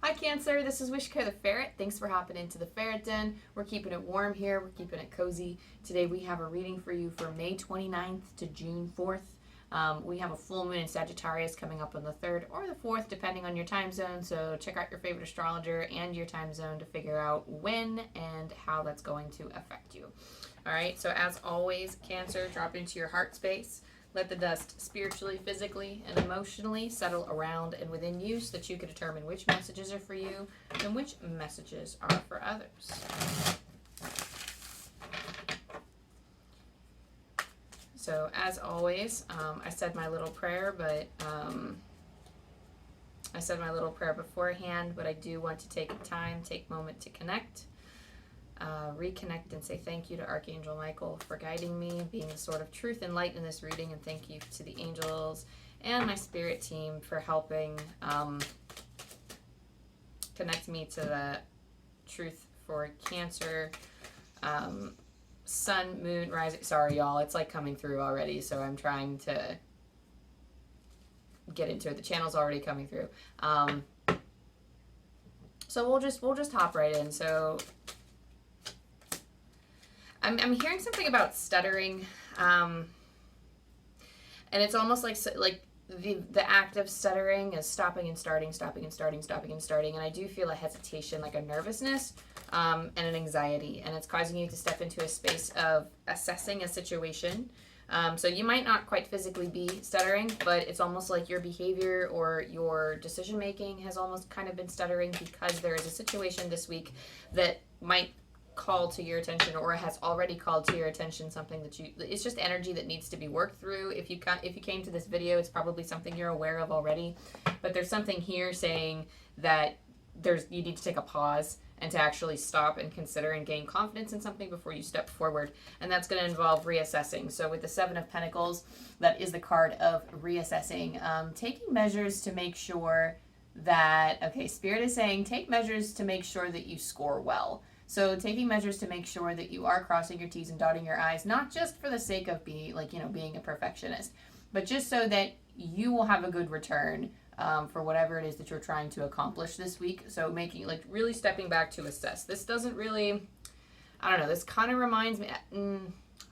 Hi Cancer, this is Wishko the Ferret. Thanks for hopping into the Ferret Den. We're keeping it warm here, we're keeping it cozy. Today we have a reading for you for May 29th to June 4th. We have a full moon in Sagittarius coming up on the 3rd or the 4th, depending on your time zone. So check out your favorite astrologer and your time zone to figure out when and how that's going to affect you. All right, so as always, Cancer, drop into your heart space. Let the dust spiritually, physically, and emotionally settle around and within you so that you can determine which messages are for you and which messages are for others. So as always, I said my little prayer, but I said my little prayer beforehand, but I do want to take time, take a moment to connect. Reconnect and say thank you to Archangel Michael for guiding me, being the sword of truth and light in this reading, and thank you to the angels and my spirit team for helping connect me to the truth for Cancer. Sun, moon, rising. Sorry, y'all, it's like coming through already, so I'm trying to get into it. The channel's already coming through. So we'll just hop right in. So I'm hearing something about stuttering, and it's almost like the act of stuttering is stopping and starting, stopping and starting, stopping and starting, and I do feel a hesitation, like a nervousness, and an anxiety, and it's causing you to step into a space of assessing a situation. So you might not quite physically be stuttering, but it's almost like your behavior or your decision making has almost kind of been stuttering because there is a situation this week that might call to your attention or has already called to your attention, something that it's just energy that needs to be worked through. If you came to this video, it's probably something you're aware of already, but there's something here saying that you need to take a pause and to actually stop and consider and gain confidence in something before you step forward, and that's going to involve reassessing. So with the Seven of Pentacles, that is the card of reassessing, taking measures to make sure that, okay, Spirit is saying take measures to make sure that you score well. So taking measures to make sure that you are crossing your T's and dotting your I's, not just for the sake of being a perfectionist, but just so that you will have a good return for whatever it is that you're trying to accomplish this week. So making, really stepping back to assess. This doesn't really, I don't know, this kind of reminds me,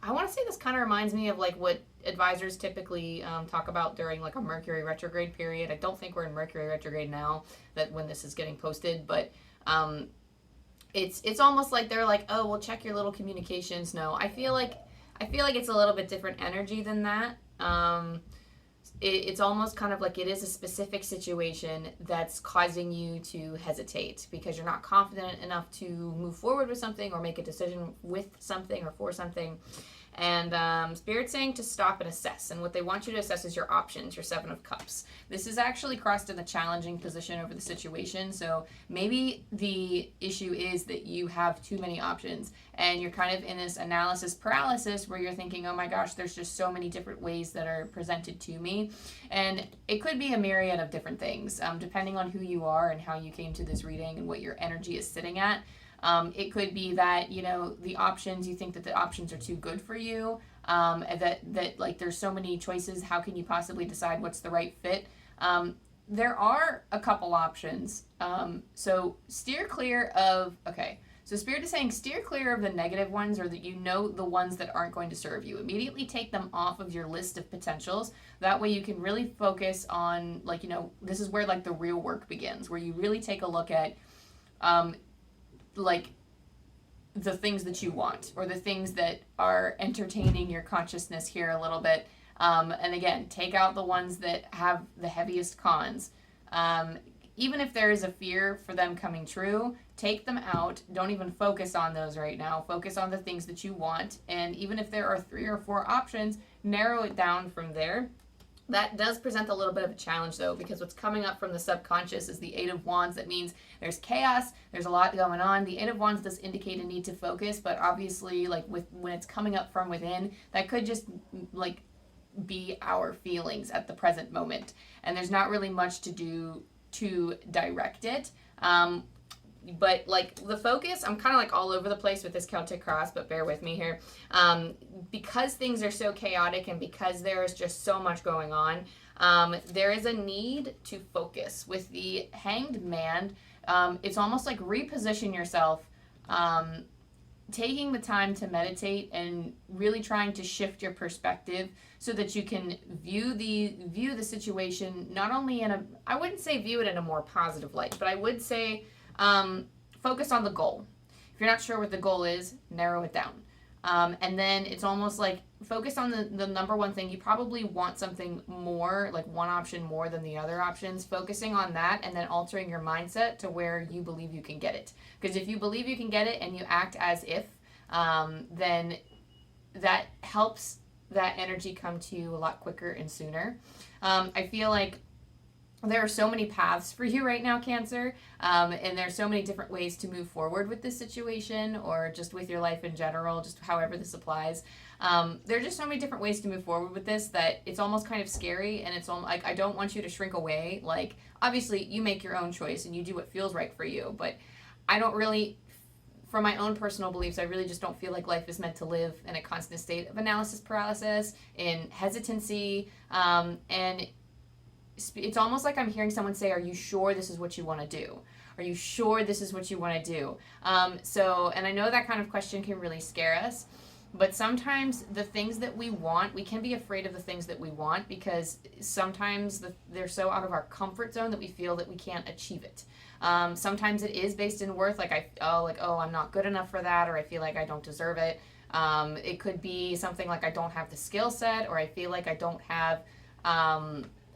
I want to say this kind of reminds me of what advisors typically talk about during a Mercury retrograde period. I don't think we're in Mercury retrograde now, that when this is getting posted, but it's almost like they're like, oh, well, check your little communications. No, I feel like it's a little bit different energy than that. It's almost kind of like it is a specific situation that's causing you to hesitate because you're not confident enough to move forward with something or make a decision with something or for something. And Spirit's saying to stop and assess. And what they want you to assess is your options, your Seven of Cups. This is actually crossed in the challenging position over the situation. So maybe the issue is that you have too many options and you're kind of in this analysis paralysis where you're thinking, oh my gosh, there's just so many different ways that are presented to me. And it could be a myriad of different things, depending on who you are and how you came to this reading and what your energy is sitting at. It could be that, the options, you think that the options are too good for you, that there's so many choices, how can you possibly decide what's the right fit? There are a couple options, so steer clear of, so Spirit is saying steer clear of the negative ones, or that the ones that aren't going to serve you. Immediately take them off of your list of potentials. That way you can really focus on, this is where the real work begins, where you really take a look at the things that you want, or the things that are entertaining your consciousness here a little bit. And again, take out the ones that have the heaviest cons. Even if there is a fear for them coming true, take them out. Don't even focus on those right now. Focus on the things that you want. And even if there are 3 or 4 options, narrow it down from there. That does present a little bit of a challenge, though, because what's coming up from the subconscious is the Eight of Wands. That means there's chaos, there's a lot going on. The Eight of Wands does indicate a need to focus, but obviously, when it's coming up from within, that could just, be our feelings at the present moment. And there's not really much to do to direct it. But the focus, I'm kind of all over the place with this Celtic cross, but bear with me here. Because things are so chaotic and because there is just so much going on, there is a need to focus. With the Hanged Man, It's almost like reposition yourself, taking the time to meditate and really trying to shift your perspective so that you can view the situation not only in a, I wouldn't say view it in a more positive light, but I would say focus on the goal. If you're not sure what the goal is, narrow it down. And then it's almost like focus on the number one thing. You probably want something more, like one option more than the other options. Focusing on that and then altering your mindset to where you believe you can get it. Because if you believe you can get it and you act as if, then that helps that energy come to you a lot quicker and sooner. I feel like there are so many paths for you right now, Cancer, and there's so many different ways to move forward with this situation or just with your life in general, just however this applies. There are just so many different ways to move forward with this that it's almost kind of scary, and it's almost like I don't want you to shrink away. Like, obviously, you make your own choice and you do what feels right for you, but I don't really, for my own personal beliefs, I really just don't feel like life is meant to live in a constant state of analysis paralysis, in hesitancy, and it's almost like I'm hearing someone say, are you sure this is what you want to do? Are you sure this is what you want to do? And I know that kind of question can really scare us, but sometimes the things that we want, we can be afraid of the things that we want because sometimes they're so out of our comfort zone that we feel that we can't achieve it. Sometimes it is based in worth, I'm not good enough for that, or I feel like I don't deserve it. It could be something like I don't have the skill set, or I feel like I don't have,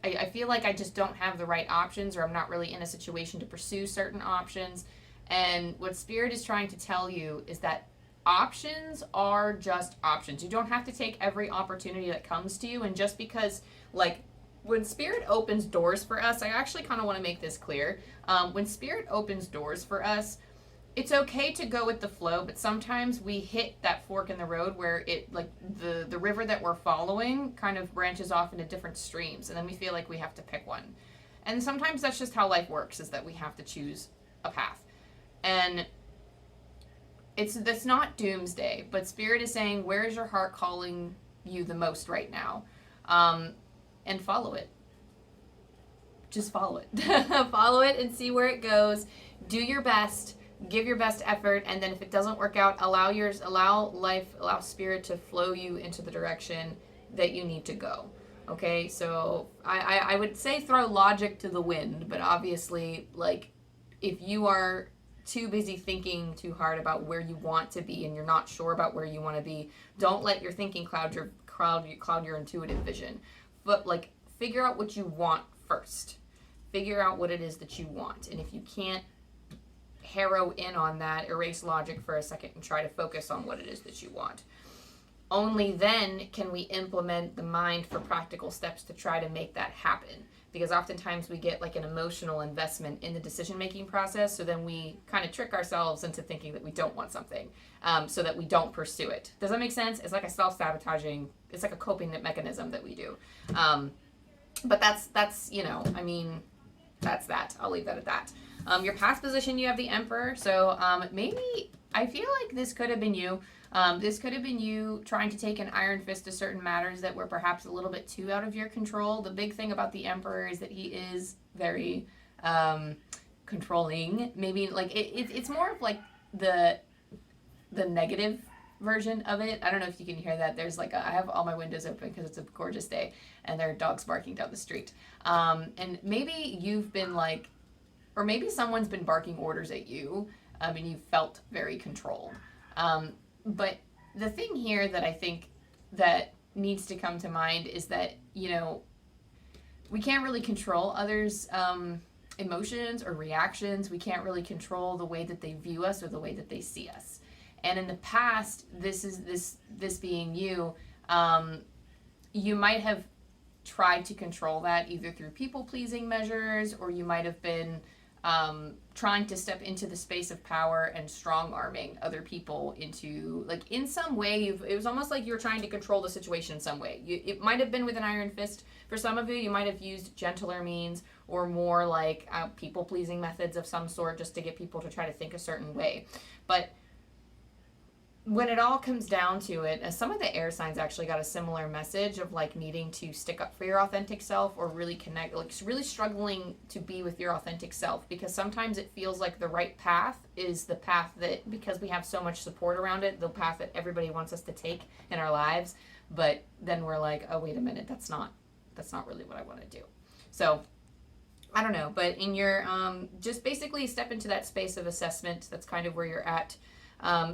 I feel like I just don't have the right options, or I'm not really in a situation to pursue certain options. And what Spirit is trying to tell you is that options are just options. You don't have to take every opportunity that comes to you. And just because, like, when Spirit opens doors for us, I actually kind of want to make this clear. When Spirit opens doors for us, it's okay to go with the flow, but sometimes we hit that fork in the road where it, like, the river that we're following kind of branches off into different streams, and then we feel like we have to pick one. And sometimes that's just how life works, is that we have to choose a path. And that's not doomsday, but Spirit is saying, where is your heart calling you the most right now? And follow it. Just follow it. Follow it and see where it goes. Do your best. Give your best effort, and then if it doesn't work out, allow Spirit to flow you into the direction that you need to go. Okay, so I would say throw logic to the wind, but obviously, like, if you are too busy thinking too hard about where you want to be and you're not sure about where you want to be, don't let your thinking cloud your intuitive vision. But, like, figure out what you want first. Figure out what it is that you want, and if you can't harrow in on that, erase logic for a second and try to focus on what it is that you want. Only then can we implement the mind for practical steps to try to make that happen. Because oftentimes we get like an emotional investment in the decision-making process, so then we kind of trick ourselves into thinking that we don't want something, so that we don't pursue it. Does that make sense? It's like a self-sabotaging, it's like a coping mechanism that we do. But that's that's that. I'll leave that at that. Your past position, you have the Emperor. So maybe, I feel like this could have been you. This could have been you trying to take an iron fist to certain matters that were perhaps a little bit too out of your control. The big thing about the Emperor is that he is very controlling. Maybe like it's more of like the negative version of it. I don't know if you can hear that. There's like I have all my windows open because it's a gorgeous day and there are dogs barking down the street. And maybe you've been like, or maybe someone's been barking orders at you, and you felt very controlled. But the thing here that I think that needs to come to mind is that, we can't really control others' emotions or reactions. We can't really control the way that they view us or the way that they see us. And in the past, this being you, you might have tried to control that either through people-pleasing measures, or you might have been trying to step into the space of power and strong-arming other people into, like, in some way, it was almost like you were trying to control the situation in some way. It might have been with an iron fist. For some of you, you might have used gentler means or more like people-pleasing methods of some sort just to get people to try to think a certain way. But when it all comes down to it, some of the air signs actually got a similar message of like needing to stick up for your authentic self, or really connect, like really struggling to be with your authentic self, because sometimes it feels like the right path is the path that, because we have so much support around it, the path that everybody wants us to take in our lives. But then we're like, oh, wait a minute, that's not really what I want to do. So I don't know, but in your, just basically step into that space of assessment. That's kind of where you're at.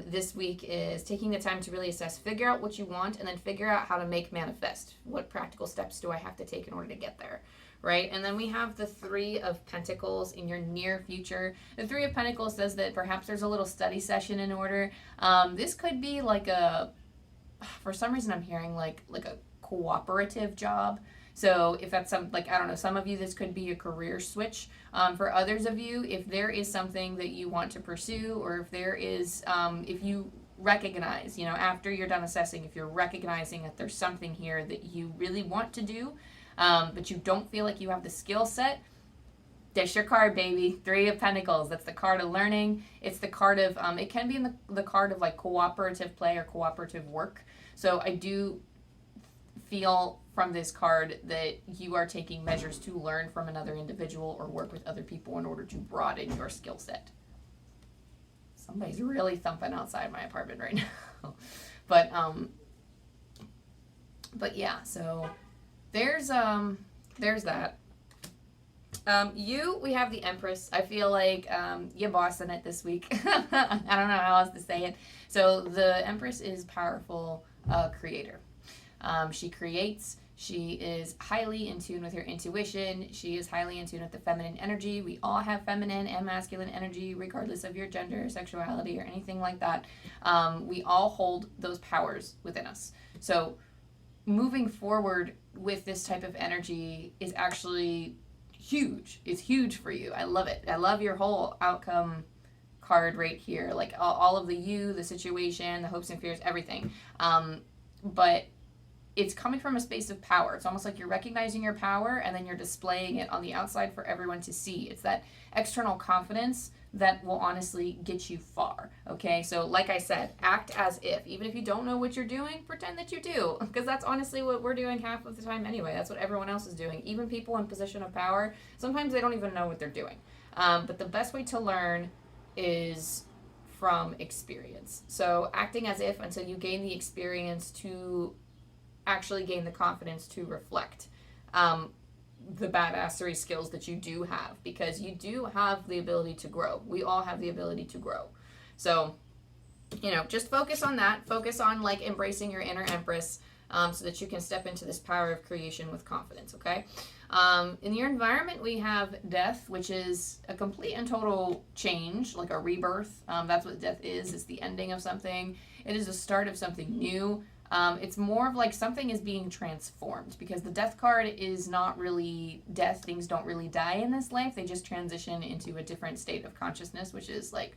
This week is taking the time to really assess, figure out what you want, and then figure out how to make manifest. What practical steps do I have to take in order to get there, right? And then we have the Three of Pentacles in your near future. The Three of Pentacles says that perhaps there's a little study session in order. This could be like for some reason I'm hearing like a cooperative job. So if that's some, like, I don't know, some of you, this could be a career switch. For others of you, if there is something that you want to pursue, or if there is, if you recognize, after you're done assessing, if you're recognizing that there's something here that you really want to do, but you don't feel like you have the skill set, that's your card, baby. Three of Pentacles. That's the card of learning. It's the card of, it can be in the card of like cooperative play or cooperative work. So I do feel from this card that you are taking measures to learn from another individual or work with other people in order to broaden your skill set. Somebody's really thumping outside my apartment right now. But yeah, so there's that. We have the Empress. I feel like you're bossing it this week. I don't know how else to say it. So the Empress is powerful creator. She creates. She is highly in tune with her intuition. She is highly in tune with the feminine energy. We all have feminine and masculine energy, regardless of your gender, sexuality, or anything like that. We all hold those powers within us. So moving forward with this type of energy is actually huge. It's huge for you. I love it. I love your whole outcome card right here. Like all of the situation, the hopes and fears, everything. But it's coming from a space of power. It's almost like you're recognizing your power and then you're displaying it on the outside for everyone to see. It's that external confidence that will honestly get you far. Okay, so like I said, act as if. Even if you don't know what you're doing, pretend that you do. Because that's honestly what we're doing half of the time anyway. That's what everyone else is doing. Even people in position of power, sometimes they don't even know what they're doing. But the best way to learn is from experience. So acting as if until you gain the experience to actually gain the confidence to reflect the badassery skills that you do have, because you do have the ability to grow. We all have the ability to grow. So, just focus on that. Focus on like embracing your inner Empress so that you can step into this power of creation with confidence, okay? In your environment, we have death, which is a complete and total change, like a rebirth. That's what death is. It's the ending of something. It is the start of something new. It's more of like something is being transformed, because the death card is not really death. Things don't really die in this life. They just transition into a different state of consciousness, which is like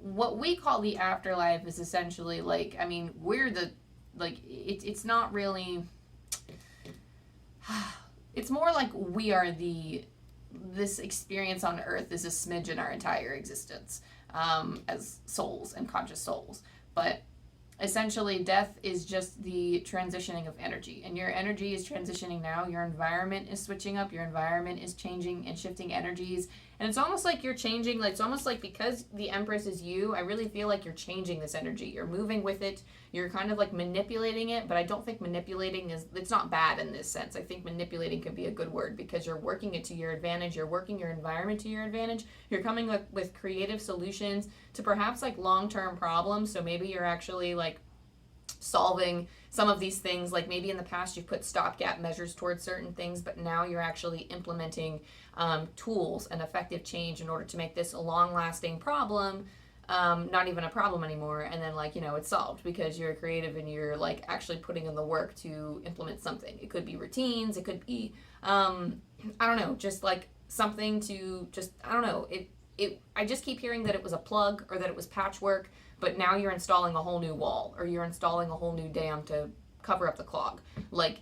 what we call the afterlife. Is essentially like, I mean, we're the, like, it's not really, it's more like we are this experience on earth is a smidge in our entire existence as souls and conscious souls. But essentially, death is just the transitioning of energy, and your energy is transitioning now. Your environment is switching up. Your environment is changing and shifting energies, and it's almost like you're changing. Like, it's almost like, because the Empress is you, I really feel like you're changing this energy. You're moving with it. You're kind of like manipulating it, but I don't think manipulating it's not bad in this sense. I think manipulating could be a good word, because you're working it to your advantage. You're working your environment to your advantage. You're coming up with creative solutions to perhaps like long-term problems. So maybe you're actually like solving some of these things. Like maybe in the past you put stopgap measures towards certain things, but now you're actually implementing tools and effective change in order to make this a long-lasting problem not even a problem anymore, and then like, it's solved because you're creative and you're like actually putting in the work to implement something. It could be routines, it could be I don't know, just like something to just, I don't know, I just keep hearing that it was a plug or that it was patchwork, but now you're installing a whole new wall, or you're installing a whole new dam to cover up the clog. Like,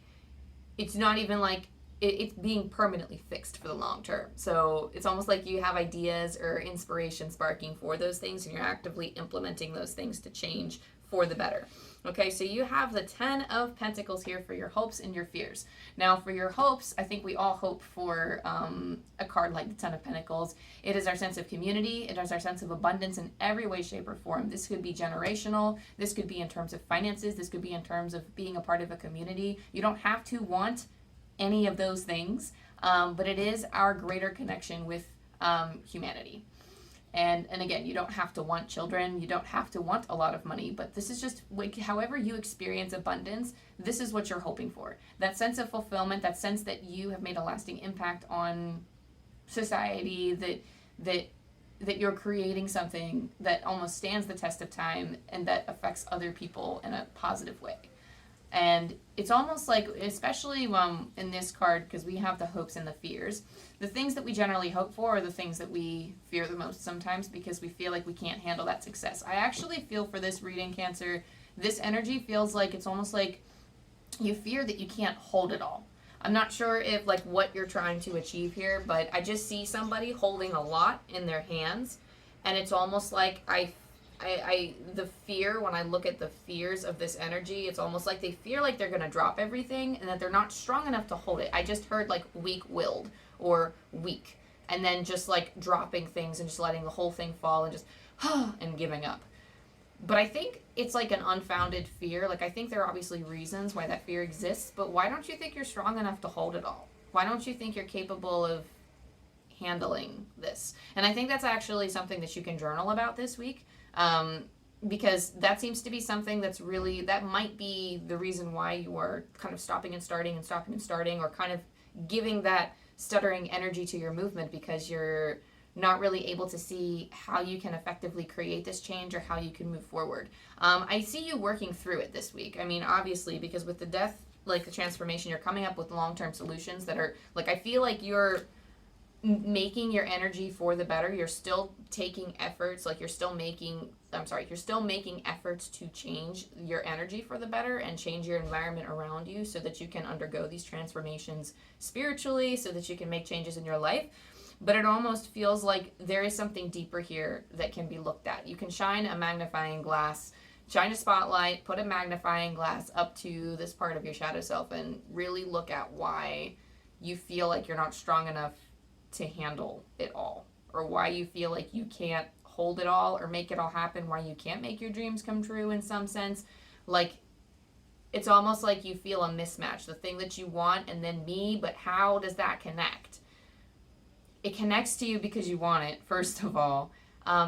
it's not even like it's being permanently fixed for the long term. So it's almost like you have ideas or inspiration sparking for those things, and you're actively implementing those things to change for the better. Okay, so you have the 10 of Pentacles here for your hopes and your fears. Now, for your hopes, I think we all hope for a card like the 10 of Pentacles. It is our sense of community. It is our sense of abundance in every way, shape, or form. This could be generational. This could be in terms of finances. This could be in terms of being a part of a community. You don't have to want any of those things, but it is our greater connection with humanity. And again, you don't have to want children, you don't have to want a lot of money, but this is just, like, however you experience abundance, this is what you're hoping for. That sense of fulfillment, that sense that you have made a lasting impact on society, that you're creating something that almost stands the test of time and that affects other people in a positive way. And it's almost like, especially in this card, because we have the hopes and the fears, the things that we generally hope for are the things that we fear the most sometimes, because we feel like we can't handle that success. I actually feel for this reading, Cancer, this energy feels like it's almost like you fear that you can't hold it all. I'm not sure if, like, what you're trying to achieve here, but I just see somebody holding a lot in their hands, and it's almost like the fear, when I look at the fears of this energy, it's almost like they fear like they're going to drop everything and that they're not strong enough to hold it. I just heard like weak-willed or weak, and then just like dropping things and just letting the whole thing fall and just and giving up. But I think it's like an unfounded fear. Like, I think there are obviously reasons why that fear exists, but why don't you think you're strong enough to hold it all? Why don't you think you're capable of handling this? And I think that's actually something that you can journal about this week. Because that seems to be something that's really, that might be the reason why you are kind of stopping and starting, or kind of giving that stuttering energy to your movement, because you're not really able to see how you can effectively create this change or how you can move forward. I see you working through it this week. I mean, obviously, because with the death, like the transformation, you're coming up with long-term solutions that are, like, I feel like you're making your energy for the better. You're still taking efforts, like you're still making efforts to change your energy for the better and change your environment around you so that you can undergo these transformations spiritually, so that you can make changes in your life. But it almost feels like there is something deeper here that can be looked at. You can shine a magnifying glass, shine a spotlight, put a magnifying glass up to this part of your shadow self and really look at why you feel like you're not strong enough to handle it all, or why you feel like you can't hold it all or make it all happen, why you can't make your dreams come true in some sense. Like, it's almost like you feel a mismatch, the thing that you want and then me, but how does that connect? It connects to you because you want it, first of all.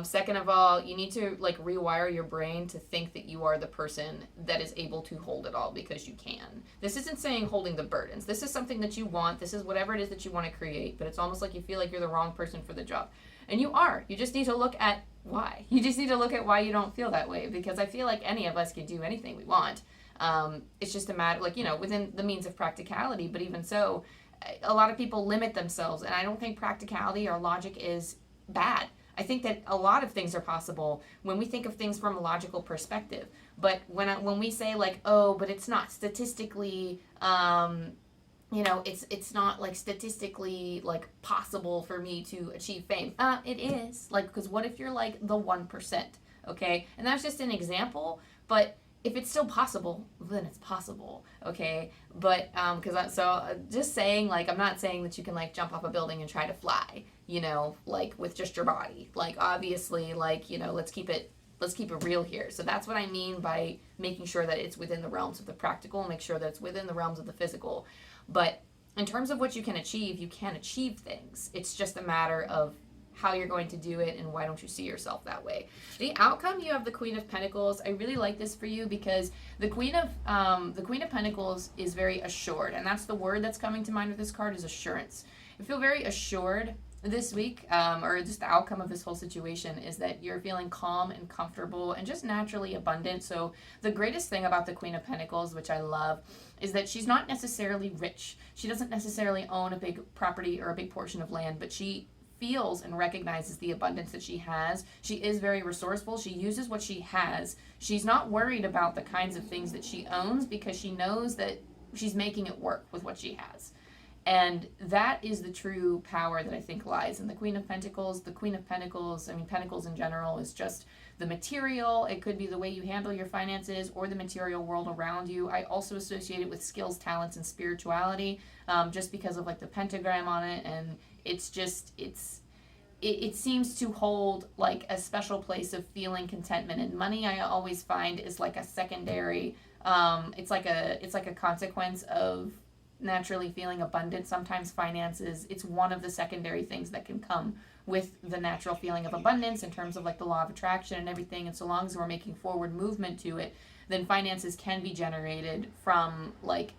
Second of all, you need to like rewire your brain to think that you are the person that is able to hold it all because you can. This isn't saying holding the burdens. This is something that you want. This is whatever it is that you want to create, but it's almost like you feel like you're the wrong person for the job. And you are. You just need to look at why. You just need to look at why you don't feel that way, because I feel like any of us can do anything we want. It's just a matter, like, you know, within the means of practicality, but even so, a lot of people limit themselves, and I don't think practicality or logic is bad. I think that a lot of things are possible when we think of things from a logical perspective. But when we say like, oh, but it's not statistically, you know, it's not like statistically like possible for me to achieve fame. It is, like, because what if you're like the 1%, okay? And that's just an example, but if it's still possible, then it's possible, okay? But, just saying, like, I'm not saying that you can, like, jump off a building and try to fly, you know, like, with just your body. Like, obviously, like, you know, let's keep it real here. So that's what I mean by making sure that it's within the realms of the practical, make sure that it's within the realms of the physical. But in terms of what you can achieve, you can achieve things. It's just a matter of how you're going to do it and why don't you see yourself that way. The outcome, you have the Queen of Pentacles. I really like this for you because the Queen of Pentacles is very assured, and that's the word that's coming to mind with this card is assurance. I feel very assured this week, or just the outcome of this whole situation is that you're feeling calm and comfortable and just naturally abundant. So the greatest thing about the Queen of Pentacles, which I love, is that she's not necessarily rich. She doesn't necessarily own a big property or a big portion of land, but she feels and recognizes the abundance that she has. She is very resourceful. She uses what she has. She's not worried about the kinds of things that she owns because she knows that she's making it work with what she has. And that is the true power that I think lies in the Queen of Pentacles. The Queen of Pentacles, I mean, Pentacles in general, is just the material. It could be the way you handle your finances or the material world around you. I also associate it with skills, talents, and spirituality, just because of like the pentagram on it. And it's just, it seems to hold like a special place of feeling contentment. And money, I always find, is like a secondary, it's like a consequence of naturally feeling abundant. Sometimes finances, it's one of the secondary things that can come with the natural feeling of abundance in terms of like the law of attraction and everything. And so long as we're making forward movement to it, then finances can be generated from like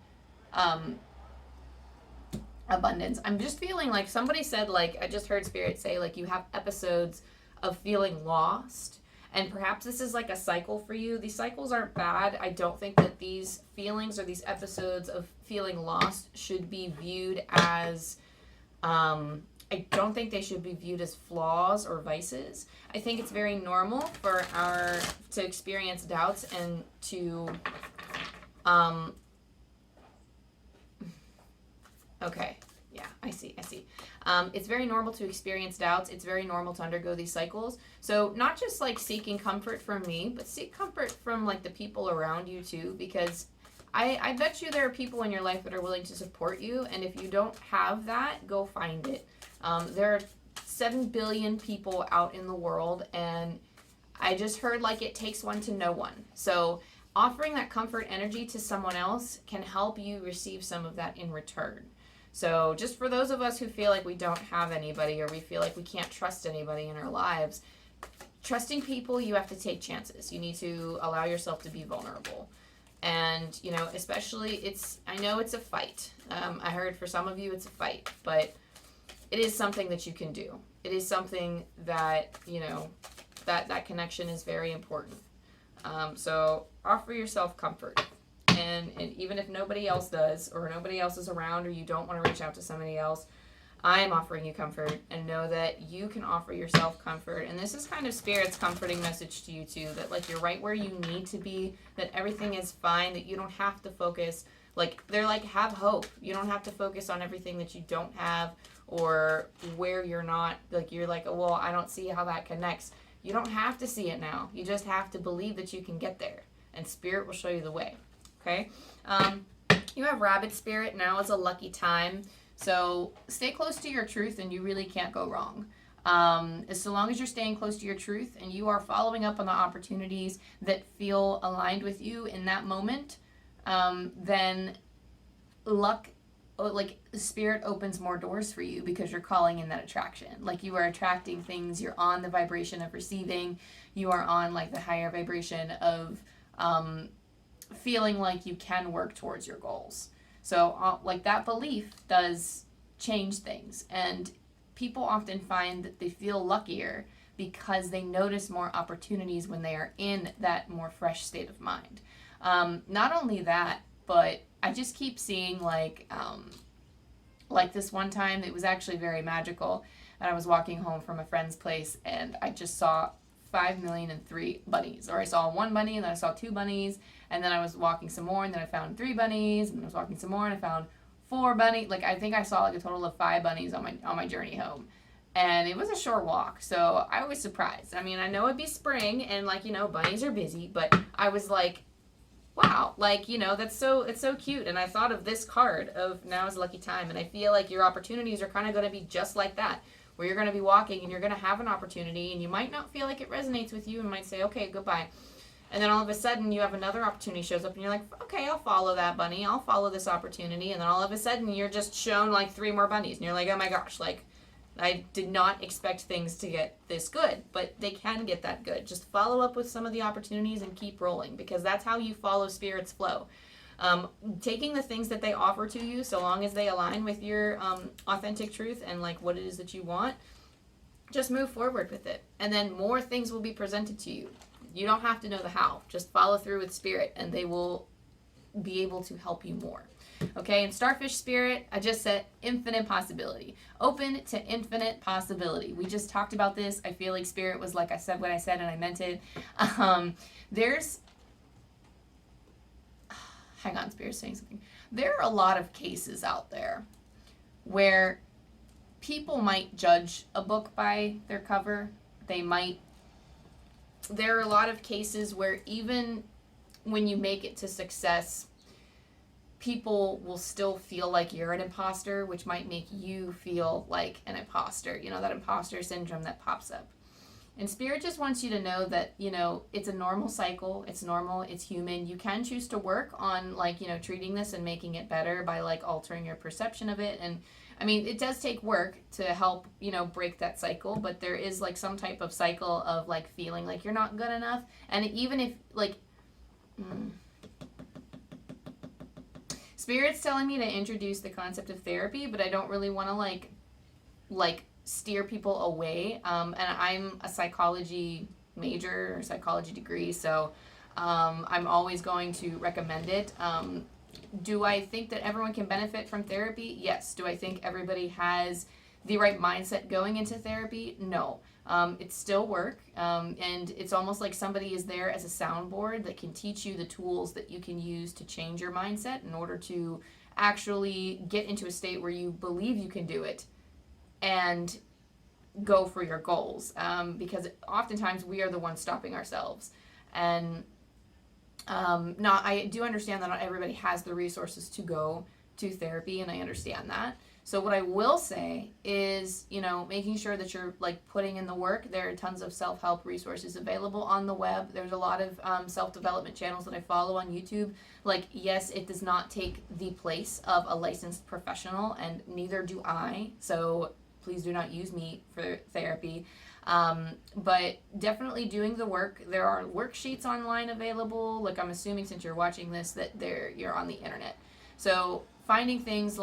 abundance. I'm just feeling like somebody said, like, I just heard Spirit say, like, you have episodes of feeling lost. And perhaps this is like a cycle for you. These cycles aren't bad. I don't think that these feelings or these episodes of feeling lost should be viewed as, I don't think they should be viewed as flaws or vices. I think it's very normal for to experience doubts and to, okay. Yeah, I see. It's very normal to experience doubts. It's very normal to undergo these cycles. So not just like seeking comfort from me, but seek comfort from like the people around you too, because I bet you there are people in your life that are willing to support you. And if you don't have that, go find it. There are 7 billion people out in the world, and I just heard like it takes one to know one. So offering that comfort energy to someone else can help you receive some of that in return. So just for those of us who feel like we don't have anybody, or we feel like we can't trust anybody in our lives, trusting people, you have to take chances. You need to allow yourself to be vulnerable. And, you know, especially I know it's a fight. I heard for some of you it's a fight, but it is something that you can do. It is something that, you know, that connection is very important. So offer yourself comfort. And even if nobody else does, or nobody else is around, or you don't want to reach out to somebody else, I am offering you comfort, and know that you can offer yourself comfort. And this is kind of Spirit's comforting message to you too, that like you're right where you need to be, that everything is fine, that you don't have to focus, like they're like, have hope. You don't have to focus on everything that you don't have, or where you're not, like you're like, oh, well, I don't see how that connects. You don't have to see it now. You just have to believe that you can get there, and Spirit will show you the way. Okay, you have Rabbit Spirit. Now is a lucky time. So stay close to your truth, and you really can't go wrong. So long as you're staying close to your truth and you are following up on the opportunities that feel aligned with you in that moment, then luck, like Spirit opens more doors for you, because you're calling in that attraction. Like you are attracting things. You're on the vibration of receiving. You are on like the higher vibration of, feeling like you can work towards your goals. So like that belief does change things, and people often find that they feel luckier because they notice more opportunities when they are in that more fresh state of mind. Not only that, but I just keep seeing like this one time, it was actually very magical, and I was walking home from a friend's place, and I just saw 5,000,003 bunnies. Or I saw one bunny, and then I saw 2 bunnies, and then I was walking some more, and then I found 3 bunnies, and then I was walking some more, and I found 4 bunnies. Like I think I saw like a total of 5 bunnies on my journey home. And it was a short walk, so I was surprised. I mean, I know it'd be spring, and like, you know, bunnies are busy, but I was like, wow, like, you know, it's so cute. And I thought of this card of now is a lucky time, and I feel like your opportunities are kind of going to be just like that, where you're going to be walking and you're going to have an opportunity, and you might not feel like it resonates with you and might say, okay, goodbye. And then all of a sudden you have another opportunity shows up, and you're like, okay, I'll follow that bunny. I'll follow this opportunity. And then all of a sudden you're just shown like 3 more bunnies, and you're like, oh my gosh, like I did not expect things to get this good, but they can get that good. Just follow up with some of the opportunities and keep rolling, because that's how you follow Spirit's flow. Taking the things that they offer to you, so long as they align with your authentic truth and like what it is that you want, just move forward with it. And then more things will be presented to you. You don't have to know the how. Just follow through with Spirit, and they will be able to help you more. Okay, and Starfish Spirit, I just said infinite possibility. Open to infinite possibility. We just talked about this. I feel like Spirit was like, I said what I said and I meant it. Hang on, Spirit's saying something. There are a lot of cases out there where people might judge a book by their cover. There are a lot of cases where even when you make it to success, people will still feel like you're an imposter, which might make you feel like an imposter. That imposter syndrome that pops up. And Spirit just wants you to know that, it's a normal cycle. It's normal. It's human. You can choose to work on, treating this and making it better by, altering your perception of it. And, it does take work to help, break that cycle. But there is, some type of cycle of, feeling like you're not good enough. And even if, Spirit's telling me to introduce the concept of therapy, but I don't really want to, steer people away. And I'm a psychology major or psychology degree, so I'm always going to recommend it. Do I think that everyone can benefit from therapy? Yes. Do I think everybody has the right mindset going into therapy? No. It's still work, and it's almost like somebody is there as a soundboard that can teach you the tools that you can use to change your mindset in order to actually get into a state where you believe you can do it and go for your goals, because oftentimes we are the ones stopping ourselves. And I do understand that not everybody has the resources to go to therapy, and I understand that. So what I will say is, making sure that you're putting in the work. There are tons of self-help resources available on the web. There's a lot of self-development channels that I follow on YouTube. Yes, it does not take the place of a licensed professional, and neither do I. So please do not use me for therapy. But definitely doing the work. There are worksheets online available. I'm assuming since you're watching this that you're on the internet. So finding things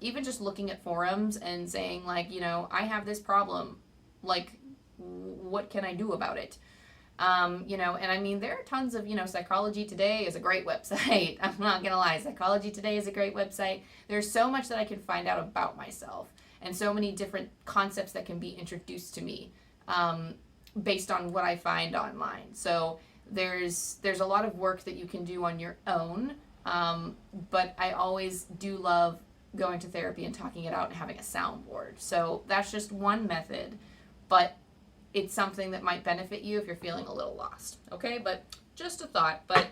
even just looking at forums and saying I have this problem. What can I do about it? And there are tons of, Psychology Today is a great website. I'm not going to lie. Psychology Today is a great website. There's so much that I can find out about myself, and so many different concepts that can be introduced to me based on what I find online. So there's a lot of work that you can do on your own, but I always do love going to therapy and talking it out and having a soundboard. So that's just one method, but it's something that might benefit you if you're feeling a little lost, okay? But just a thought. But,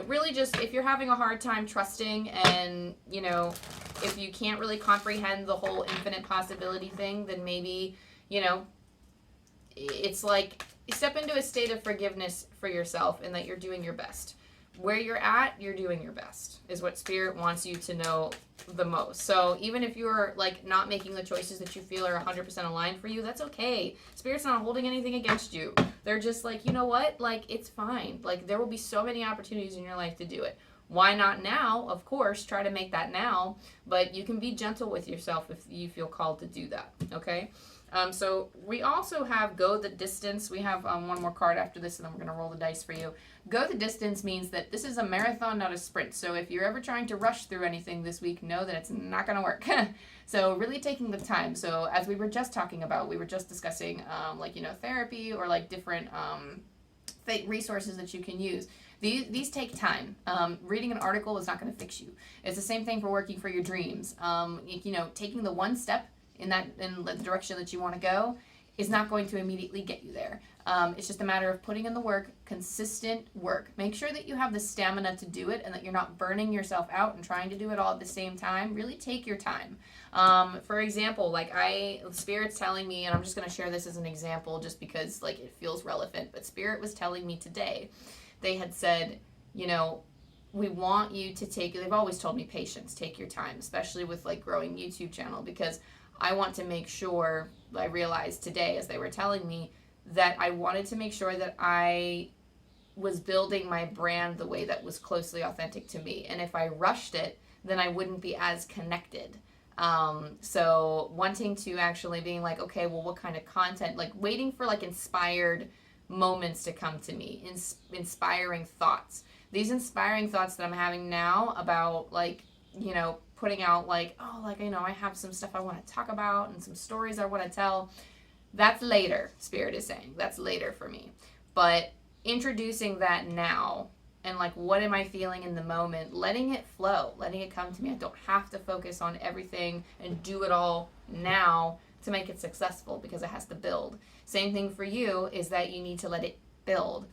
really just if you're having a hard time trusting and, if you can't really comprehend the whole infinite possibility thing, then maybe, it's step into a state of forgiveness for yourself and that you're doing your best. Where you're at, you're doing your best is what Spirit wants you to know the most. So even if you're not making the choices that you feel are 100% aligned for you, that's okay. Spirit's not holding anything against you. They're just you know what? It's fine. There will be so many opportunities in your life to do it. Why not now? Of course, try to make that now, but you can be gentle with yourself if you feel called to do that, okay? So we also have Go the Distance. We have one more card after this, and then we're going to roll the dice for you. Go the distance means that this is a marathon, not a sprint. So if you're ever trying to rush through anything this week, know that it's not going to work. So really taking the time. So as we were just talking about, we were just discussing therapy or different resources that you can use. These take time. Reading an article is not going to fix you. It's the same thing for working for your dreams. Taking the one step in the direction that you want to go is not going to immediately get you there. It's just a matter of putting in the work, consistent work. Make sure that you have the stamina to do it and that you're not burning yourself out and trying to do it all at the same time. Really take your time. For example, Spirit's telling me, and I'm just going to share this as an example just because it feels relevant, but Spirit was telling me today, they had said, we want you to they've always told me patience, take your time, especially with growing YouTube channel, because I want to make sure, I realized today as they were telling me, that I wanted to make sure that I was building my brand the way that was closely authentic to me. And if I rushed it, then I wouldn't be as connected. So wanting to actually being okay, well, what kind of content, waiting for inspired moments to come to me, inspiring thoughts. These inspiring thoughts that I'm having now about putting out I have some stuff I want to talk about and some stories I want to tell. That's later, Spirit is saying. That's later for me. But introducing that now and like, what am I feeling in the moment? Letting it flow, letting it come to me. I don't have to focus on everything and do it all now to make it successful, because it has to build. Same thing for you, is that you need to let it build.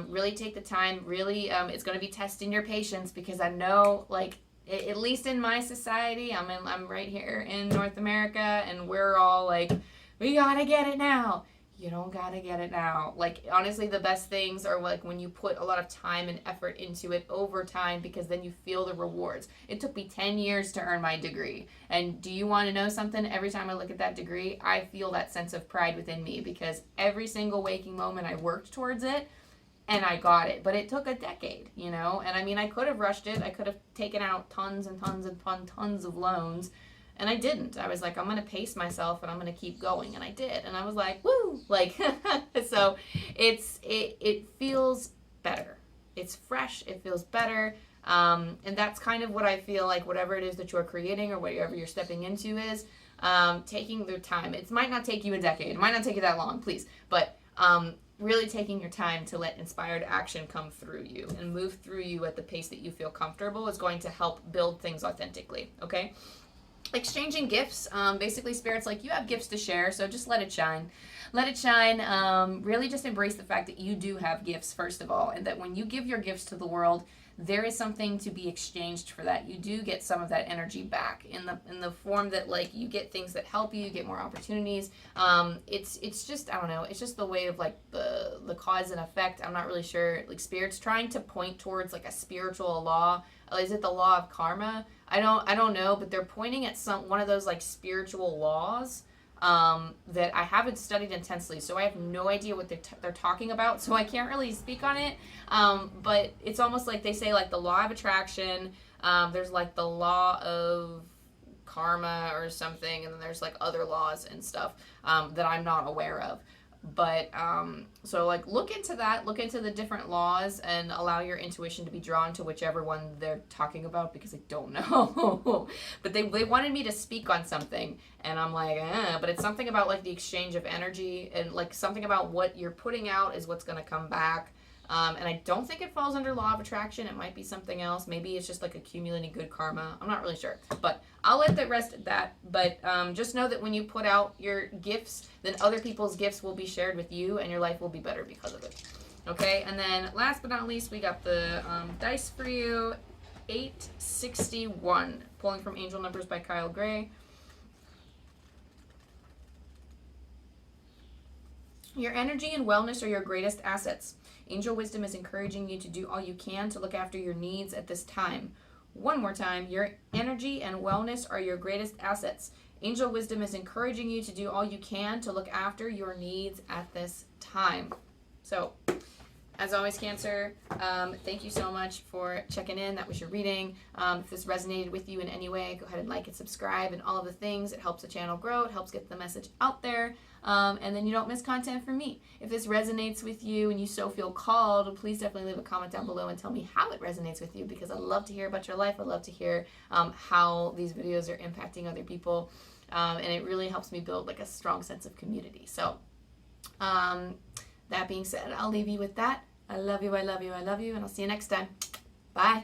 Really take the time. Really, it's going to be testing your patience, because I know, like, at least in my society, I'm right here in North America, and we're all like, we gotta get it now. You don't gotta get it now. Like, honestly, the best things are like when you put a lot of time and effort into it over time, because then you feel the rewards. It took me 10 years to earn my degree. And do you want to know something? Every time I look at that degree, I feel that sense of pride within me, because every single waking moment I worked towards it, and I got it. But it took a decade, you know? And I mean, I could have rushed it. I could have taken out tons and tons and tons of loans. And I didn't. I was like, I'm going to pace myself and I'm going to keep going. And I did. And I was like, woo! Like, so it feels better. It's fresh. It feels better. And that's kind of what I feel like whatever it is that you're creating or whatever you're stepping into is taking the time. It might not take you a decade. It might not take you that long, please. But really taking your time to let inspired action come through you and move through you at the pace that you feel comfortable is going to help build things authentically, okay? Exchanging gifts. Basically, Spirit's like, you have gifts to share, so just let it shine. Let it shine. Really just embrace the fact that you do have gifts, first of all, and that when you give your gifts to the world, there is something to be exchanged for that. You do get some of that energy back in the form that, like, you get things that help you get more opportunities. It's just, I don't know, it's just the way of, like, the cause and effect. I'm not really sure. Like, Spirit's trying to point towards, like, a spiritual law. Is it the law of karma? I don't know, but they're pointing at one of those, like, spiritual laws that I haven't studied intensely, so I have no idea what they're talking about, so I can't really speak on it. But it's almost like they say, like, the law of attraction, there's, like, the law of karma or something, and then there's, like, other laws and stuff that I'm not aware of. But so, like, look into that, look into the different laws, and allow your intuition to be drawn to whichever one they're talking about, because I don't know. But they wanted me to speak on something, and I'm like, but it's something about, like, the exchange of energy, and, like, something about what you're putting out is what's going to come back. And I don't think it falls under law of attraction. It might be something else. Maybe it's just like accumulating good karma. I'm not really sure, but I'll let that rest at that. But just know that when you put out your gifts, then other people's gifts will be shared with you, and your life will be better because of it. Okay, and then last but not least, we got the dice for you. 861, pulling from Angel Numbers by Kyle Gray. Your energy and wellness are your greatest assets. Angel wisdom is encouraging you to do all you can to look after your needs at this time. One more time, your energy and wellness are your greatest assets. Angel wisdom is encouraging you to do all you can to look after your needs at this time. So, as always, Cancer, thank you so much for checking in. That was your reading. If this resonated with you in any way, go ahead and like and subscribe and all of the things. It helps the channel grow. It helps get the message out there. And then you don't miss content from me. If this resonates with you and you so feel called, please definitely leave a comment down below and tell me how it resonates with you, because I love to hear about your life. I love to hear how these videos are impacting other people. And it really helps me build, like, a strong sense of community. So, that being said, I'll leave you with that. I love you, I love you, I love you, and I'll see you next time. Bye.